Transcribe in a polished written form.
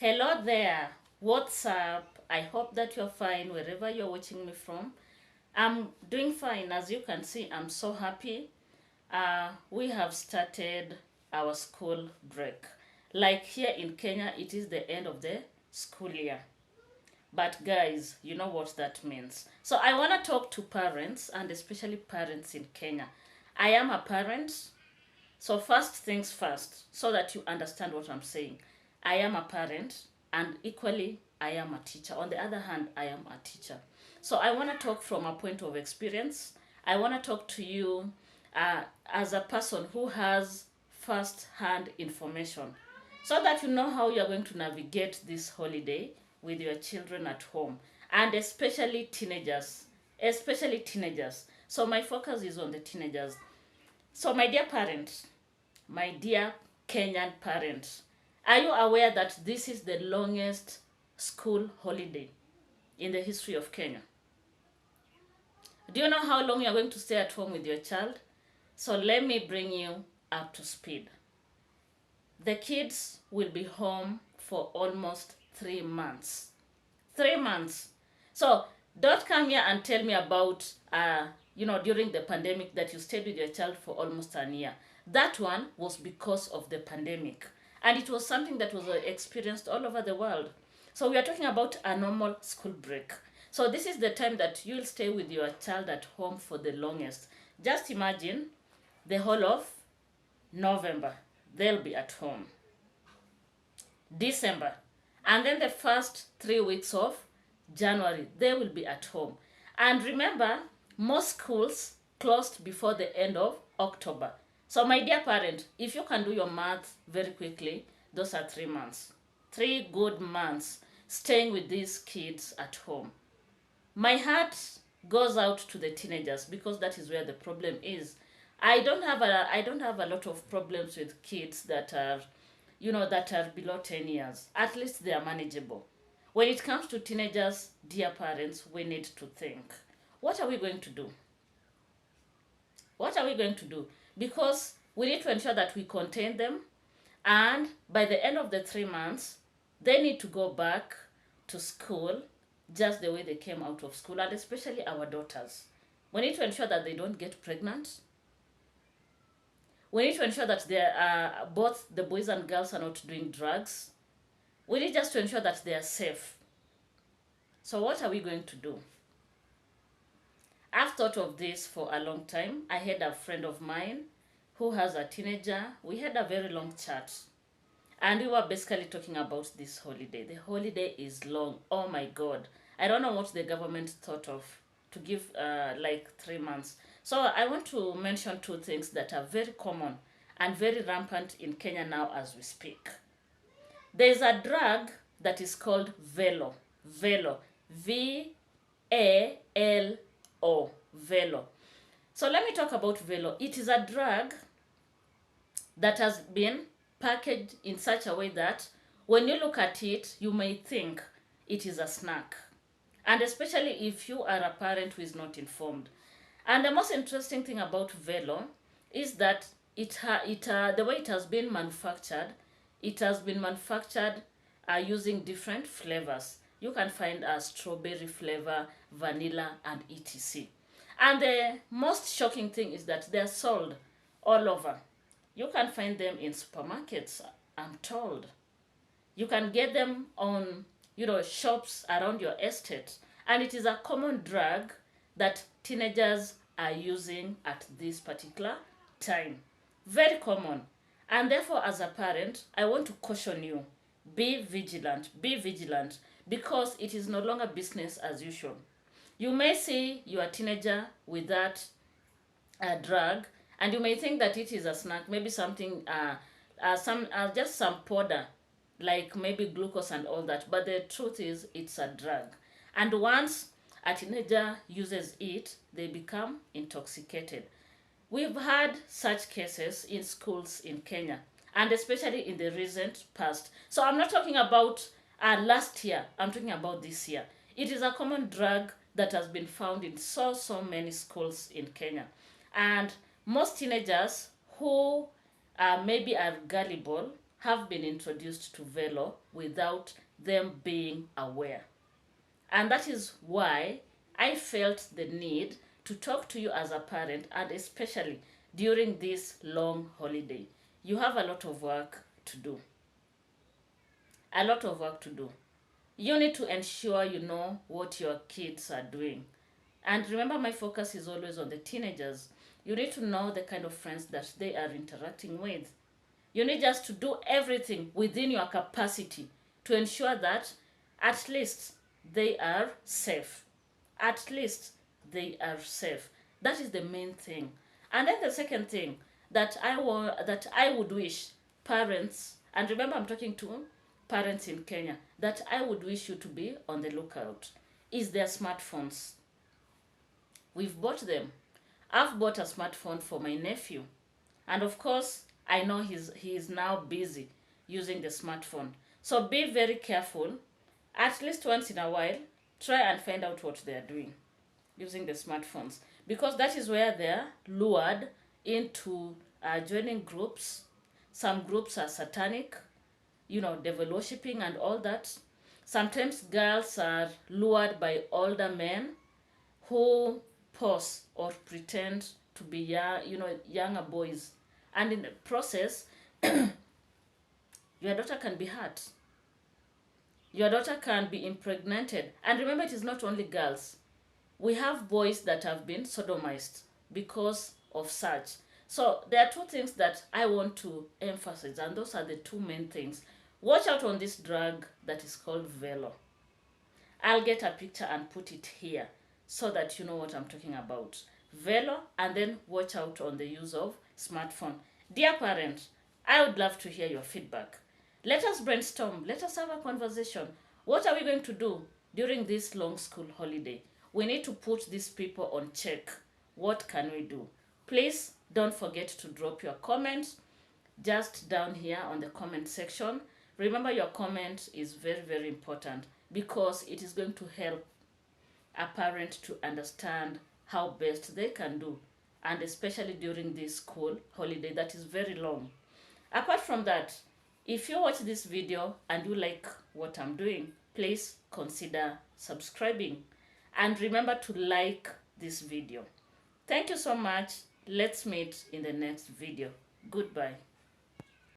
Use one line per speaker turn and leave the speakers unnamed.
Hello there. What's up? I hope that you're fine wherever you're watching me from. I'm doing fine. As you can see, I'm so happy. We have started our school break. Like here in Kenya, it is the end of the school year. But guys, you know what that means. So I want to talk to parents and especially parents in Kenya. I am a parent. So first things first, so that you understand what I'm saying. I am a parent and equally I am a teacher. On the other hand, I am a teacher. So I want to talk from a point of experience. I want to talk to you as a person who has first hand information so that you know how you're going to navigate this holiday with your children at home and especially teenagers. Especially teenagers. So my focus is on the teenagers. So, my dear parent, my dear Kenyan parent, are you aware that this is the longest school holiday in the history of Kenya? Do you know how long you're going to stay at home with your child? So, let me bring you up to speed. The kids will be home for almost 3 months. 3 months. So, don't come here and tell me about during the pandemic that you stayed with your child for almost a year. That one was because of the pandemic. And it was something that was experienced all over the world. So we are talking about a normal school break. So this is the time that you'll stay with your child at home for the longest. Just imagine the whole of November, they'll be at home. December, and then the first 3 weeks of January, they will be at home. And remember, most schools closed before the end of October. So, my dear parent, if you can do your math very quickly, those are 3 months. 3 good months staying with these kids at home. My heart goes out to the teenagers because that is where the problem is. I don't have a lot of problems with kids that are that are below 10 years. At least they are manageable. When it comes to teenagers, dear parents, we need to think. What are we going to do? What are we going to do? Because we need to ensure that we contain them, and by the end of the 3 months, they need to go back to school just the way they came out of school, and especially our daughters. We need to ensure that they don't get pregnant. We need to ensure that both the boys and girls are not doing drugs. We need just to ensure that they are safe. So what are we going to do? I've thought of this for a long time. I had a friend of mine who has a teenager. We had a very long chat. And we were basically talking about this holiday. The holiday is long. Oh my God. I don't know what the government thought of to give like 3 months. So I want to mention two things that are very common and very rampant in Kenya now as we speak. There is a drug that is called Velo. Velo. Valo. Velo. So let me talk about Velo. It is a drug that has been packaged in such a way that when you look at it, you may think it is a snack. And especially if you are a parent who is not informed. And the most interesting thing about Velo is that the way it has been manufactured, it has been manufactured using different flavors. You can find a strawberry flavor, vanilla, and etc. And the most shocking thing is that they're sold all over. You can find them in supermarkets, I'm told. You can get them on, shops around your estate. And it is a common drug that teenagers are using at this particular time. Very common. And therefore, as a parent, I want to caution you. Be vigilant. Be vigilant. Because it is no longer business as usual. You may see your teenager with that drug, and you may think that it is a snack, maybe something, just some powder, like maybe glucose and all that. But the truth is, it's a drug. And once a teenager uses it, they become intoxicated. We've had such cases in schools in Kenya, and especially in the recent past. So I'm not talking about last year, I'm talking about this year. It is a common drug that has been found in so many schools in Kenya. And most teenagers who maybe are gullible have been introduced to Velo without them being aware. And that is why I felt the need to talk to you as a parent, and especially during this long holiday. You have a lot of work to do. A lot of work to do. You need to ensure you know what your kids are doing. And remember, my focus is always on the teenagers. You need to know the kind of friends that they are interacting with. You need just to do everything within your capacity to ensure that at least they are safe. At least they are safe. That is the main thing. And then the second thing that I would wish parents, and remember I'm talking to parents in Kenya, that I would wish you to be on the lookout is their smartphones. We've bought them. I've bought a smartphone for my nephew. And of course, I know he is now busy using the smartphone. So be very careful. At least once in a while, try and find out what they are doing using the smartphones. Because that is where they're lured into joining groups. Some groups are satanic, devil worshipping and all that. Sometimes girls are lured by older men who pose or pretend to be younger boys, and in the process your daughter can be hurt. Your daughter can be impregnated. And remember, it is not only girls. We have boys that have been sodomized because of such. So there are two things that I want to emphasize, and those are the two main things. Watch out on this drug that is called Velo. I'll get a picture and put it here so that you know what I'm talking about. Velo, and then watch out on the use of smartphone. Dear parent, I would love to hear your feedback. Let us brainstorm. Let us have a conversation. What are we going to do during this long school holiday? We need to put these people on check. What can we do? Please don't forget to drop your comments just down here on the comment section. Remember, your comment is very, very important because it is going to help a parent to understand how best they can do, and especially during this school holiday that is very long. Apart from that, if you watch this video and you like what I'm doing, please consider subscribing and remember to like this video. Thank you so much. Let's meet in the next video. Goodbye.